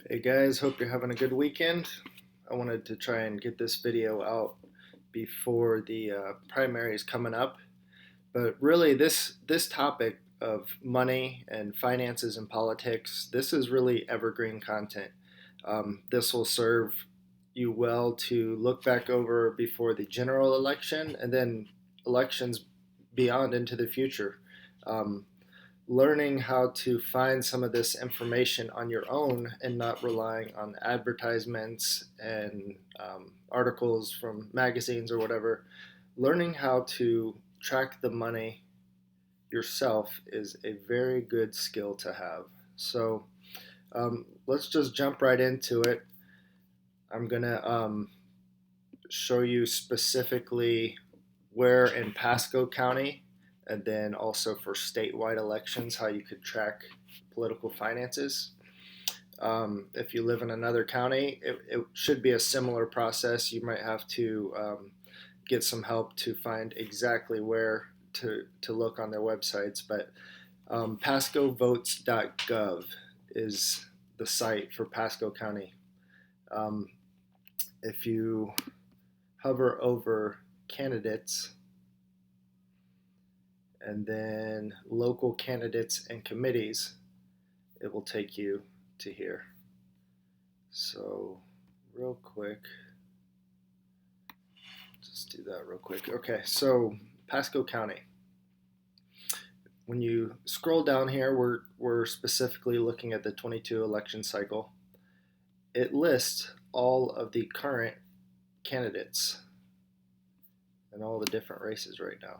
Hey guys, hope you're having a good weekend. I wanted to try and get this video out before the primary is coming up. But really, this topic of money and finances and politics, this is really evergreen content. This will serve you well to look back over before the general election and then elections beyond into the future. Um, Learning how to find some of this information on your own and not relying on advertisements and articles from magazines or whatever. Learning how to track the money yourself is a very good skill to have. So let's just jump right into it. I'm going to show you specifically where in Pasco County, and then also for statewide elections, how you could track political finances. If you live in another county, it should be a similar process. You might have to get some help to find exactly where to look on their websites, but pascovotes.gov is the site for Pasco County. Um, if you hover over candidates and then local candidates and committees, it will take you to here. So real quick, just do that real quick. Okay, so Pasco County. When you scroll down here, we're specifically looking at the 22 election cycle. It lists all of the current candidates and all the different races right now.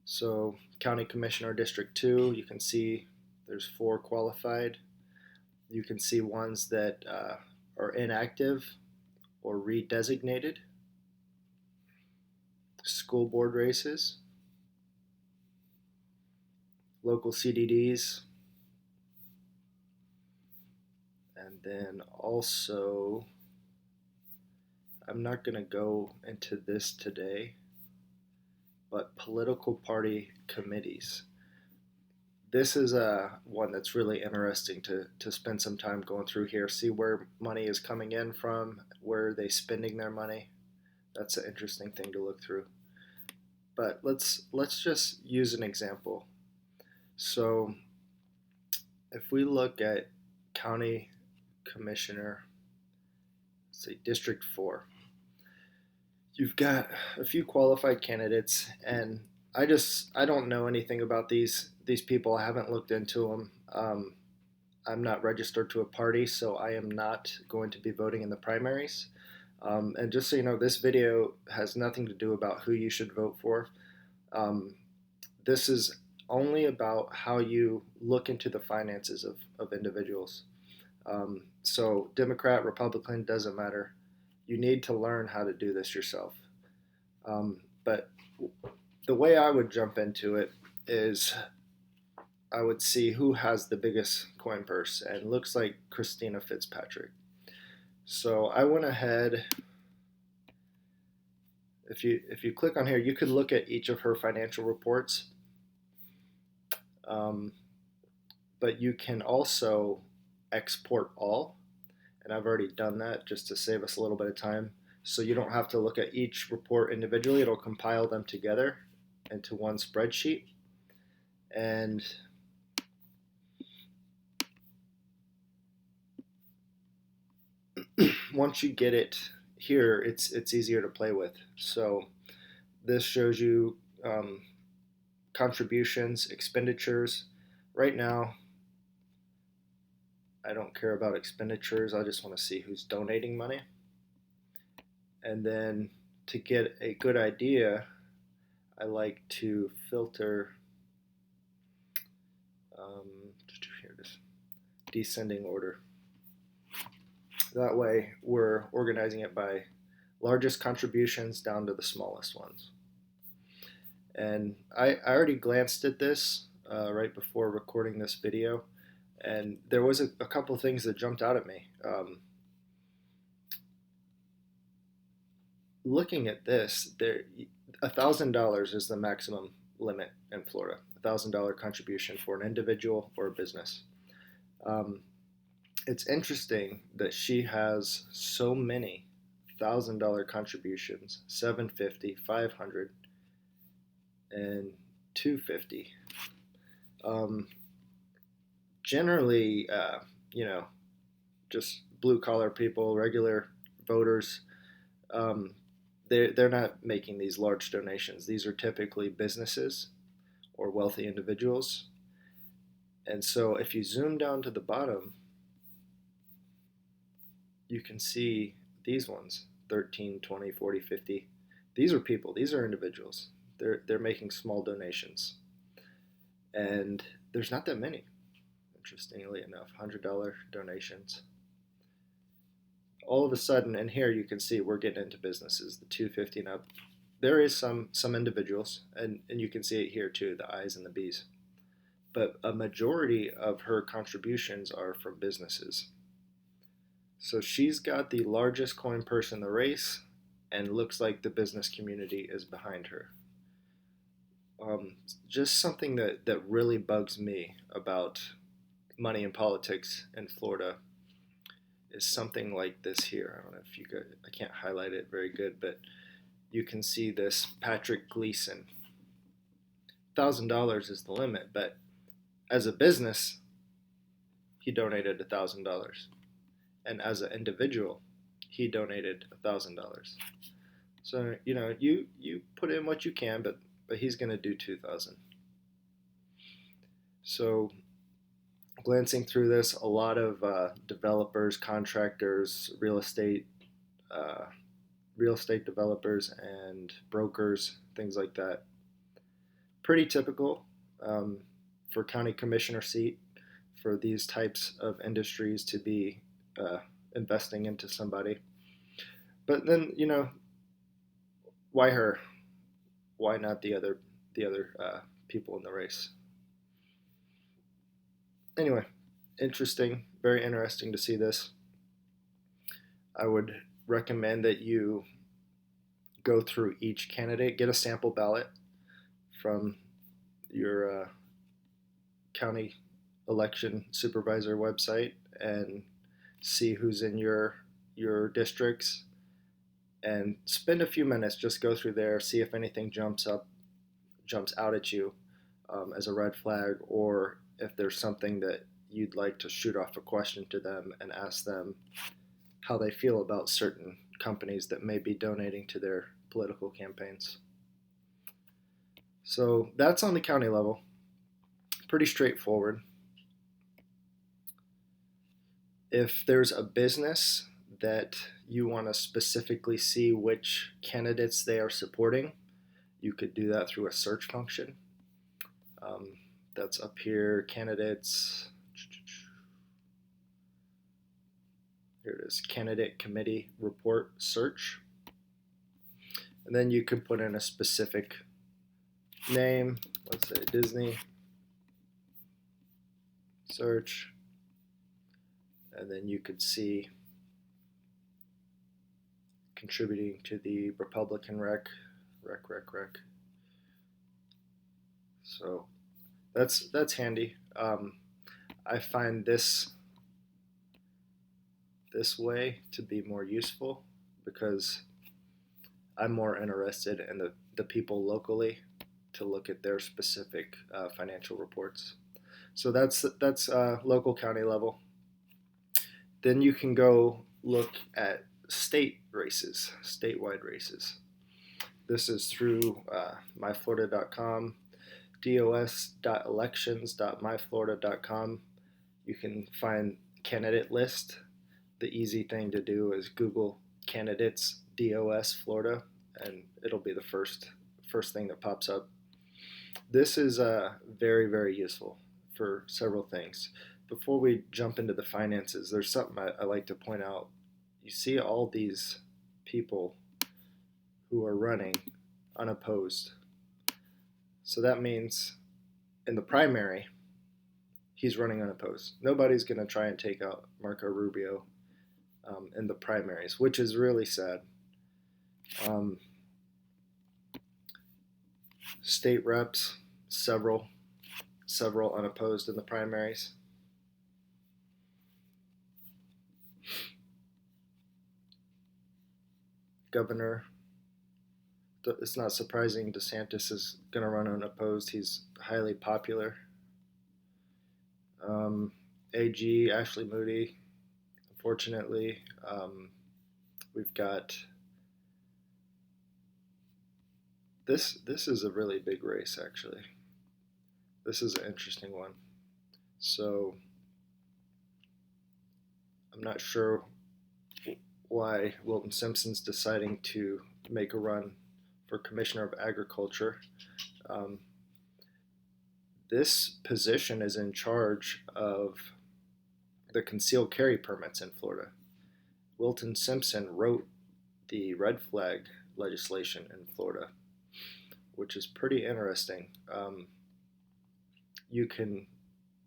So County Commissioner District 2, you can see there's 4 qualified. You can see ones that are inactive or redesignated. School board races, local CDDs, and then also, I'm not going to go into this today, but political party committees. This is one that's really interesting to spend some time going through here, see where money is coming in from, where are they spending their money. That's an interesting thing to look through. But let's just use an example. So if we look at County Commissioner, say District 4, you've got a few qualified candidates, and I don't know anything about these people. I haven't looked into them. I'm not registered to a party, so I am not going to be voting in the primaries. And just so you know, this video has nothing to do about who you should vote for. This is only about how you look into the finances of individuals. So Democrat, Republican, doesn't matter. You need to learn how to do this yourself. But the way I would jump into it is I would see who has the biggest coin purse, and it looks like Christina Fitzpatrick. So I went ahead. If you click on here, you could look at each of her financial reports, but you can also export all, and I've already done that just to save us a little bit of time. So you don't have to look at each report individually. It'll compile them together into one spreadsheet. And once you get it here, it's easier to play with. So this shows you contributions, expenditures. Right now, I don't care about expenditures. I just want to see who's donating money. And then to get a good idea, I like to filter here it is, descending order. That way we're organizing it by largest contributions down to the smallest ones. And I already glanced at this right before recording this video, and there was a couple of things that jumped out at me. Looking at this, there $1,000 is the maximum limit in Florida. $1,000 contribution for an individual or a business. it's interesting that she has so many $1,000 contributions, 750, 500, and 250. Um, Generally, you know, just blue collar people, regular voters, um, they're not making these large donations. These are typically businesses or wealthy individuals. And so if you zoom down to the bottom, you can see these ones 13, 20, 40, 50. These are people, these are individuals. They're making small donations. And there's not that many, interestingly enough, $100 donations. All of a sudden, and here you can see we're getting into businesses, the 250 and up. There is some individuals, and you can see it here too, the I's and the B's. But a majority of her contributions are from businesses. So she's got the largest coin purse in the race, and looks like the business community is behind her. Just something that really bugs me about money in politics in Florida is something like this here. I don't know if you could, I can't highlight it very good, but you can see this Patrick Gleason. $1,000 is the limit, but as a business, he donated $1,000, and as an individual, he donated $1,000. So you put in what you can, but he's going to do 2,000. So glancing through this, a lot of developers, contractors, uh, real estate developers, and brokers, things like that. Pretty typical um, for county commissioner seat for these types of industries to be investing into somebody. But then why her? Why not the other people in the race? Anyway, interesting, very interesting to see this. I would recommend that you go through each candidate, get a sample ballot from your county election supervisor website, and see who's in your districts, and spend a few minutes, just go through there, see if anything jumps out at you as a red flag, or if there's something that you'd like to shoot off a question to them and ask them how they feel about certain companies that may be donating to their political campaigns. So that's on the county level. Pretty straightforward. If there's a business that you want to specifically see which candidates they are supporting, you could do that through a search function. That's up here, candidates. Here it is, candidate committee report search. And then you could put in a specific name, let's say Disney, search, and then you could see contributing to the Republican rec. So that's handy. I find this way to be more useful because I'm more interested in the people locally to look at their specific financial reports. So that's local county level. Then you can go look at state races, statewide races. This is through myflorida.com, dos.elections.myflorida.com. You can find candidate list. The easy thing to do is Google candidates DOS Florida, and it'll be the first thing that pops up. This is very, very useful for several things. Before we jump into the finances, there's something I like to point out. You see all these people who are running unopposed. So that means in the primary, he's running unopposed. Nobody's going to try and take out Marco Rubio in the primaries, which is really sad. State reps, several unopposed in the primaries. Governor, it's not surprising DeSantis is going to run unopposed. He's highly popular. AG, Ashley Moody, unfortunately. We've got this is a really big race, actually. This is an interesting one. So I'm not sure why Wilton Simpson's deciding to make a run for Commissioner of Agriculture. Um, this position is in charge of the concealed carry permits in Florida. Wilton Simpson wrote the red flag legislation in Florida, which is pretty interesting. You can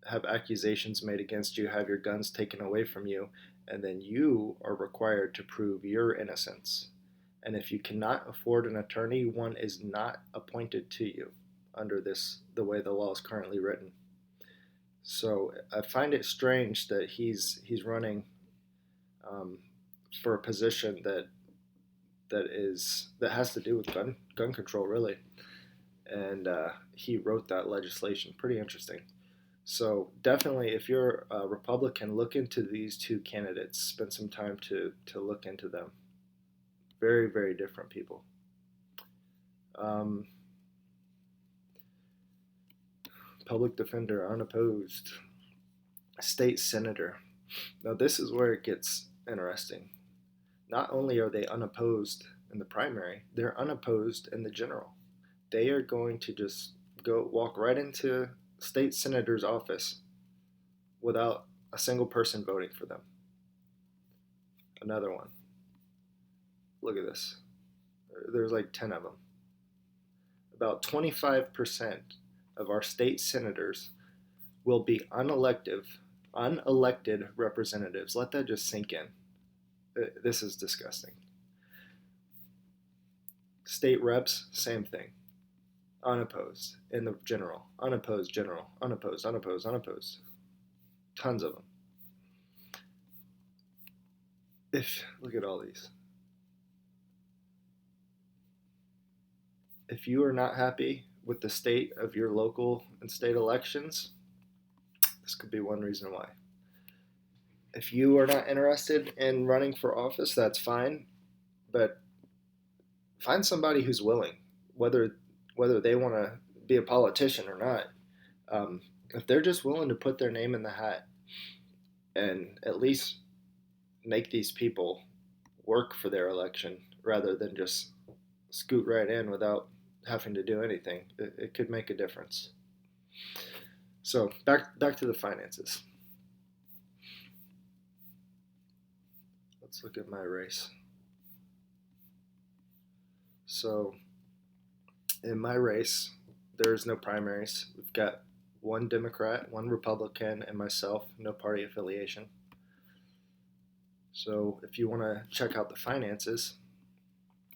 have accusations made against you, have your guns taken away from you, and then you are required to prove your innocence. And if you cannot afford an attorney, one is not appointed to you under the way the law is currently written. So I find it strange that he's running for a position that has to do with gun control, really. And he wrote that legislation. Pretty interesting. So definitely, if you're a Republican, look into these two candidates. Spend some time to look into them. Very, very different people. Public defender, unopposed. State senator. Now this is where it gets interesting. Not only are they unopposed in the primary, they're unopposed in the general. They are going to just go walk right into state senator's office without a single person voting for them. Another one. Look at this. There's like 10 of them. About 25% of our state senators will be unelected representatives. Let that just sink in. This is disgusting. State reps, same thing. Unopposed in the general. Unopposed general. Unopposed, unopposed, unopposed. Tons of them. Look at all these. If you are not happy with the state of your local and state elections, this could be one reason why. If you are not interested in running for office, that's fine, but find somebody who's willing, whether they want to be a politician or not. If they're just willing to put their name in the hat and at least make these people work for their election rather than just scoot right in without having to do anything, it could make a difference. So back to the finances. Let's look at my race. So in my race, there's no primaries. We've got one Democrat, one Republican, and myself, no party affiliation. So if you want to check out the finances,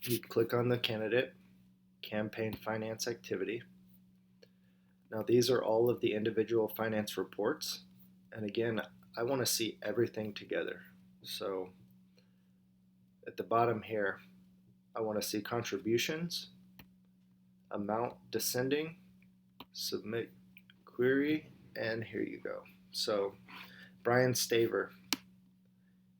you click on the candidate, campaign finance activity. Now these are all of the individual finance reports. And again, I want to see everything together. So at the bottom here, I want to see contributions, amount descending, submit query, and here you go. So Brian Staver,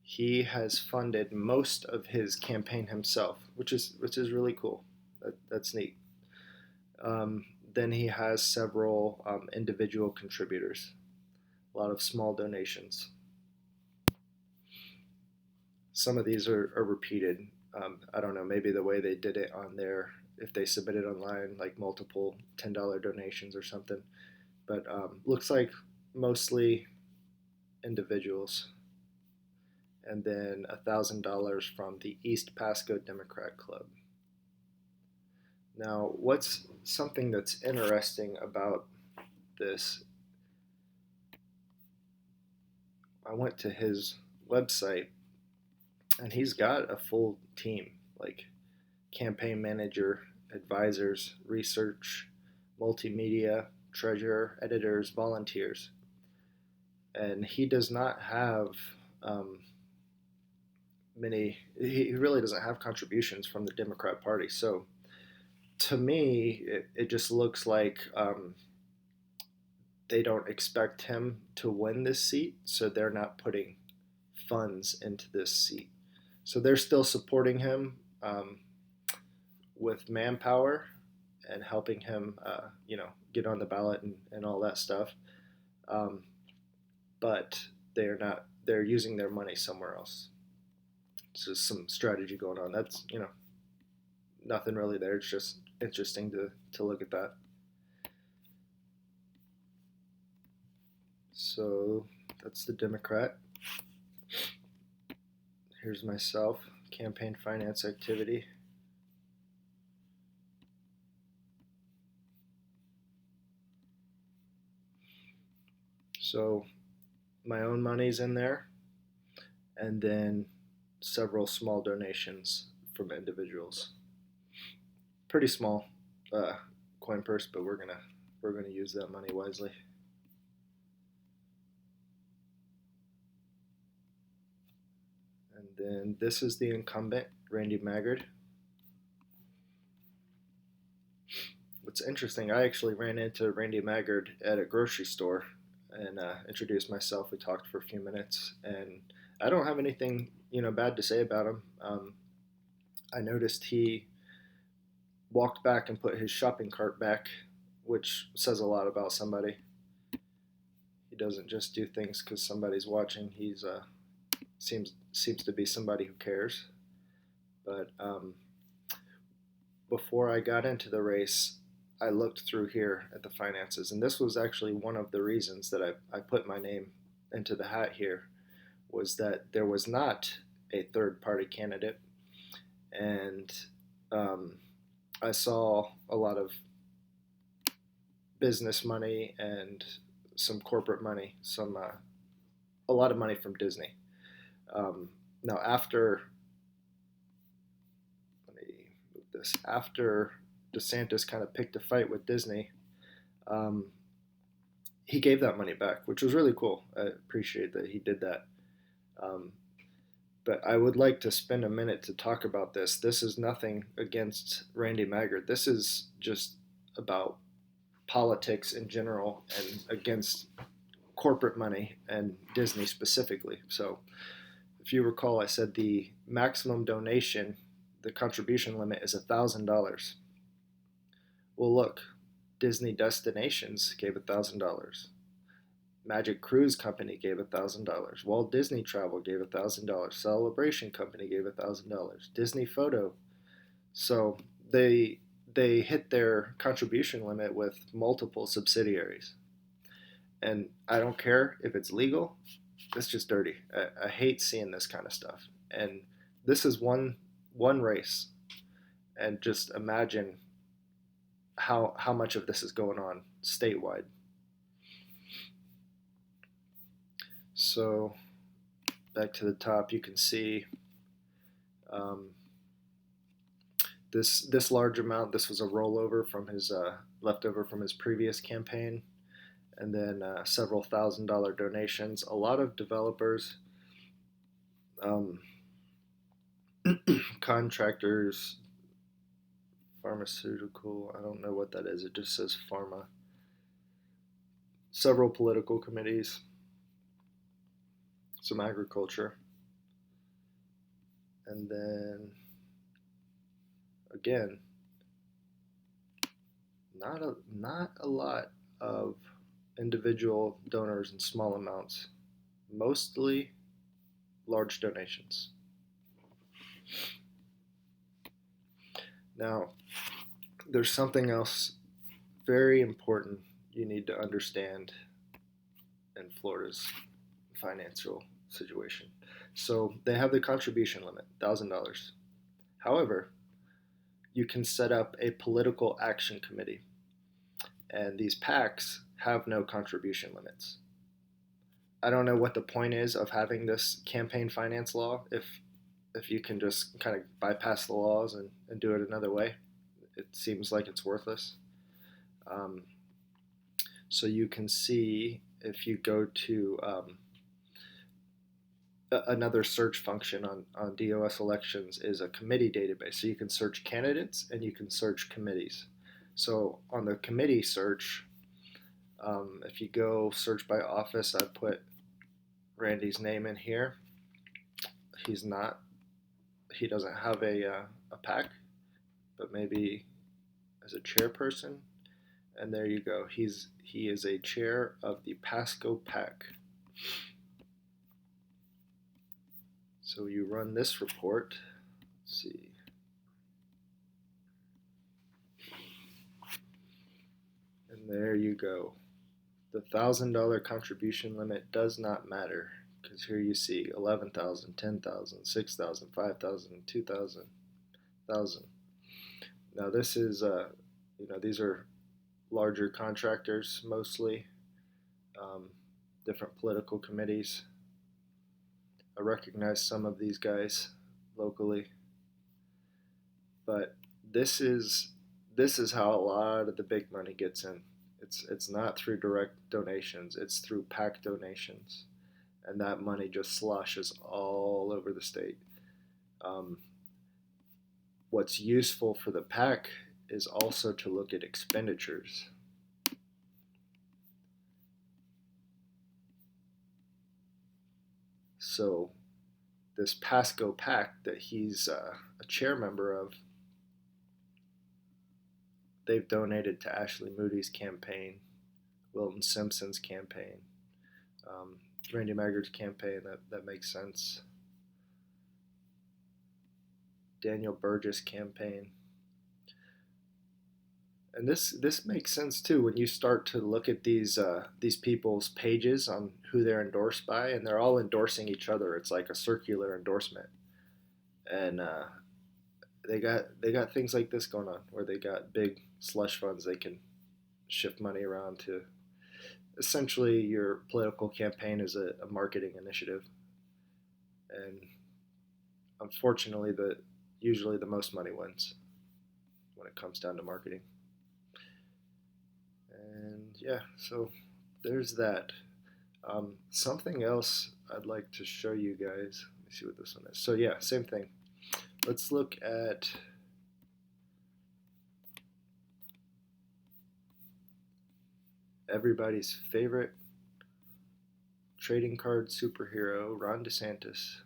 he has funded most of his campaign himself, which is really cool. That's neat. Then he has several individual contributors, a lot of small donations. Some of these are repeated. I don't know, maybe the way they did it on there, if they submitted online, like multiple $10 donations or something. But looks like mostly individuals. And then $1,000 from the East Pasco Democrat Club. Now, what's something that's interesting about this? I went to his website, and he's got a full team, like campaign manager, advisors, research, multimedia, treasurer, editors, volunteers. And he does not have he really doesn't have contributions from the Democrat Party. So to me, it just looks like they don't expect him to win this seat, so they're not putting funds into this seat. So they're still supporting him with manpower and helping him, get on the ballot and all that stuff. Um, but they're not. They're using their money somewhere else. It's just some strategy going on. That's nothing really there. It's just interesting to look at that. So that's the Democrat. Here's myself, campaign finance activity. So my own money's in there, and then several small donations from individuals. Pretty small uh, coin purse, but we're gonna use that money wisely. And then this is the incumbent, Randy Maggard. What's interesting, I actually ran into Randy Maggard at a grocery store and introduced myself. We talked for a few minutes, and I don't have anything bad to say about him. I noticed he walked back and put his shopping cart back, which says a lot about somebody. He doesn't just do things because somebody's watching. He's seems to be somebody who cares. But before I got into the race, I looked through here at the finances, and this was actually one of the reasons that I put my name into the hat here, was that there was not a third party candidate, and I saw a lot of business money and some corporate money, a lot of money from Disney. Now after DeSantis kind of picked a fight with Disney, um, he gave that money back, which was really cool. I appreciate that he did that. Um, but I would like to spend a minute to talk about this. This is nothing against Randy Maggard. This is just about politics in general and against corporate money and Disney specifically. So, if you recall, I said the maximum donation, the contribution limit is $1,000. Well, look, Disney Destinations gave $1,000. Magic Cruise Company gave $1,000. Walt Disney Travel gave $1,000. Celebration Company gave $1,000. Disney Photo. So they hit their contribution limit with multiple subsidiaries, and I don't care if it's legal. It's just dirty. I hate seeing this kind of stuff. And this is one race, and just imagine how much of this is going on statewide. So back to the top, you can see um, this large amount. This was a rollover from his leftover from his previous campaign, and then several $1,000 donations. A lot of developers, um, contractors, pharmaceutical. I don't know what that is. It just says pharma. Several political committees, some agriculture, and then again, not a lot of individual donors in small amounts, mostly large donations. Now, there's something else very important you need to understand in Florida's financial situation. So they have the contribution limit, $1,000. However, you can set up a political action committee, and these PACs have no contribution limits. I don't know what the point is of having this campaign finance law if you can just kind of bypass the laws and do it another way. It seems like it's worthless. Um, so you can see if you go to another search function on DOS elections is a committee database. So you can search candidates and you can search committees. So on the committee search, if you go search by office, I put Randy's name in here. He's not, he doesn't have a PAC, but maybe as a chairperson. And there you go. He is a chair of the Pasco PAC. So you run this report. Let's see. And there you go. The $1,000 contribution limit does not matter because here you see 11,000, 10,000, 6,000, 5,000, 2,000, 1,000. Now this is, these are larger contractors mostly, different political committees. I recognize some of these guys locally, but this is how a lot of the big money gets in. It's not through direct donations, it's through PAC donations, and that money just sloshes all over the state. What's useful for the PAC is also to look at expenditures. So this Pasco PAC that he's a chair member of, they've donated to Ashley Moody's campaign, Wilton Simpson's campaign, Randy Maggard's campaign. That makes sense. Daniel Burgess campaign. And this makes sense too when you start to look at these people's pages on who they're endorsed by, and they're all endorsing each other. It's like a circular endorsement, and they got things like this going on where they got big slush funds they can shift money around to. Essentially, your political campaign is a marketing initiative, and unfortunately, usually the most money wins when it comes down to marketing. And yeah, so there's that. Something else I'd like to show you guys. Let me see what this one is. So yeah, same thing. Let's look at everybody's favorite trading card superhero, Ron DeSantis.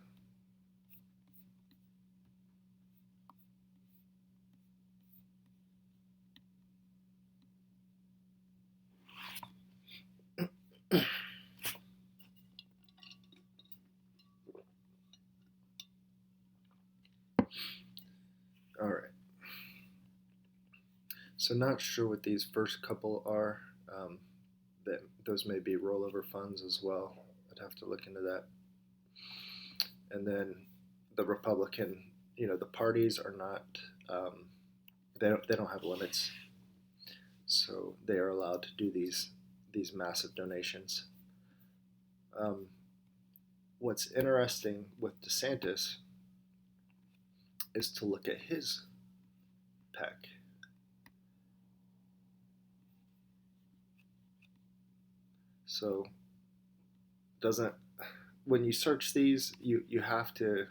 All right. So not sure what these first couple are. Those may be rollover funds as well. I'd have to look into that. And then the Republican, the parties are not. They don't have limits, so they are allowed to do these massive donations. What's interesting with DeSantis is to look at his PAC. So when you search these, you have to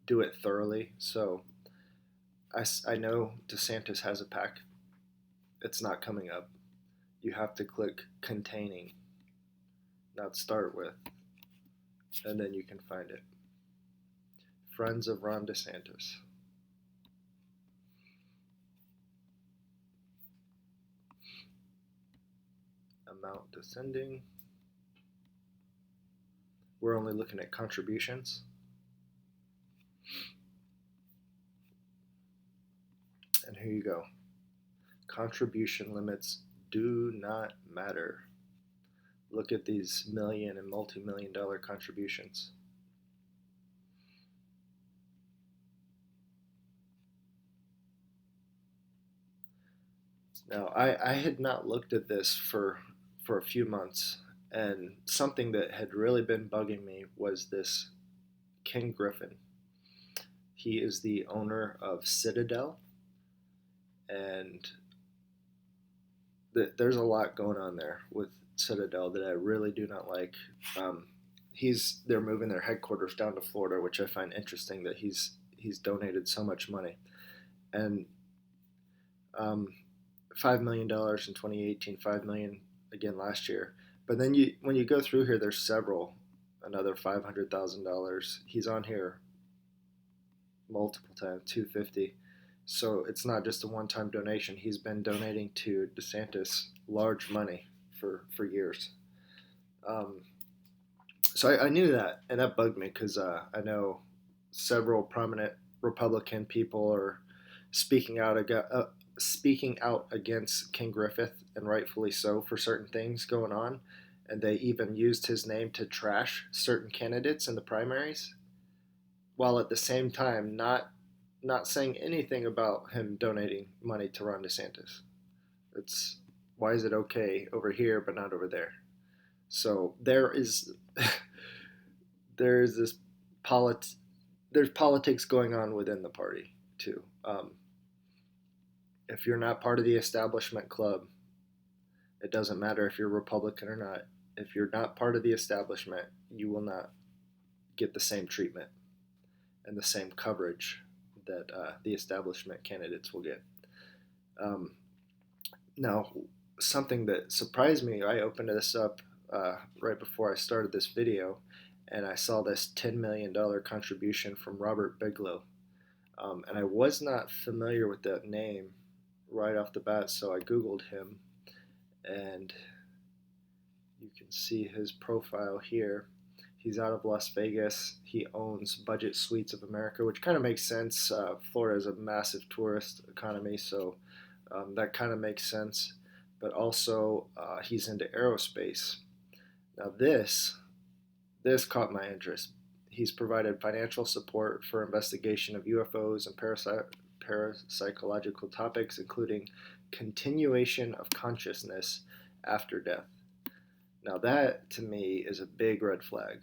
do it thoroughly. So I know DeSantis has a PAC. It's not coming up. You have to click containing, not start with, and then you can find it. Friends of Ron DeSantis. Amount descending. We're only looking at contributions. And here you go. Contribution limits do not matter. Look at these million and multi-million dollar contributions. Now, I had not looked at this for a few months, and something that had really been bugging me was this Ken Griffin. He is the owner of Citadel, and there's a lot going on there with Citadel that I really do not like. they're moving their headquarters down to Florida, which I find interesting that he's donated so much money. And um, $5 million in 2018, 5 million again last year. But then when you go through here, there's several, another $500,000. He's on here multiple times, 250. So it's not just a one-time donation. He's been donating to DeSantis large money for years. Um, so I knew that, and that bugged me because I know several prominent Republican people are speaking out speaking out against King Griffith, and rightfully so for certain things going on. And they even used his name to trash certain candidates in the primaries, while at the same time not saying anything about him donating money to Ron DeSantis. It's why is it okay over here but not over there? So there's this there's politics going on within the party too. If you're not part of the establishment club, it doesn't matter if you're Republican or not. If you're not part of the establishment, you will not get the same treatment and the same coverage that the establishment candidates will get. Um, Now, something that surprised me, I opened this up right before I started this video, and I saw this $10 million contribution from Robert Bigelow. And I was not familiar with that name right off the bat, so I Googled him, and you can see his profile here. He's out of Las Vegas. He owns Budget Suites of America, which kind of makes sense. Florida is a massive tourist economy, so that kind of makes sense. But also, he's into aerospace. Now, this caught my interest. He's provided financial support for investigation of UFOs and parapsychological topics, including continuation of consciousness after death. Now, that to me is a big red flag.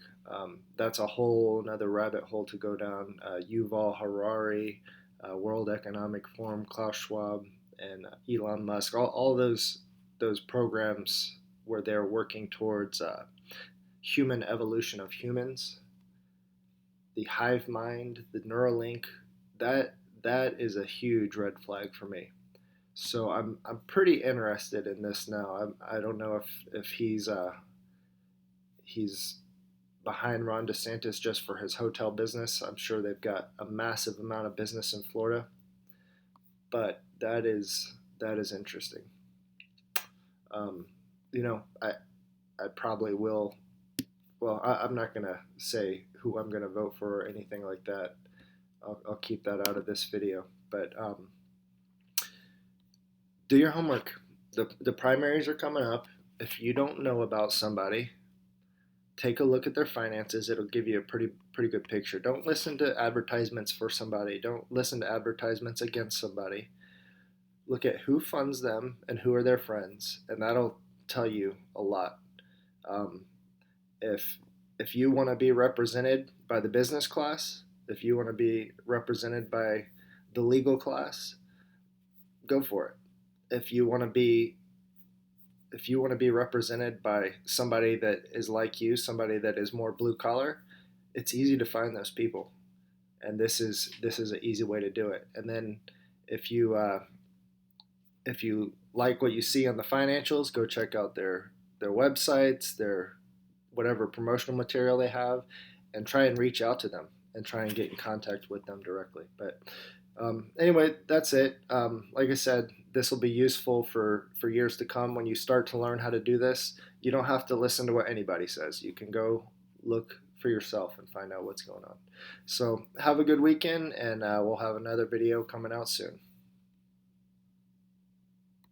That's a whole another rabbit hole to go down. Yuval Harari, World Economic Forum, Klaus Schwab, and Elon Musk, all those programs where they're working towards human evolution of humans, the hive mind, the Neuralink, that is a huge red flag for me. So I'm pretty interested in this now. I don't know if he's behind Ron DeSantis just for his hotel business. I'm sure they've got a massive amount of business in Florida, but that is interesting. You know, I probably will. Well, I'm not gonna say who I'm gonna vote for or anything like that. I'll keep that out of this video. But do your homework. The primaries are coming up. If you don't know about somebody, take a look at their finances. It'll give you a pretty good picture. Don't listen to advertisements for somebody. Don't listen to advertisements against somebody. Look at who funds them and who are their friends, and that'll tell you a lot. Um, if you want to be represented by the business class, if you want to be represented by the legal class, go for it. If you want to be represented by somebody that is like you, somebody that is more blue collar, it's easy to find those people, and this is an easy way to do it. And then if you like what you see on the financials, go check out their websites, their whatever promotional material they have, and try and reach out to them and try and get in contact with them directly. But anyway, that's it. Like I said, this will be useful for years to come. When you start to learn how to do this, you don't have to listen to what anybody says. You can go look for yourself and find out what's going on. So have a good weekend, and we'll have another video coming out soon.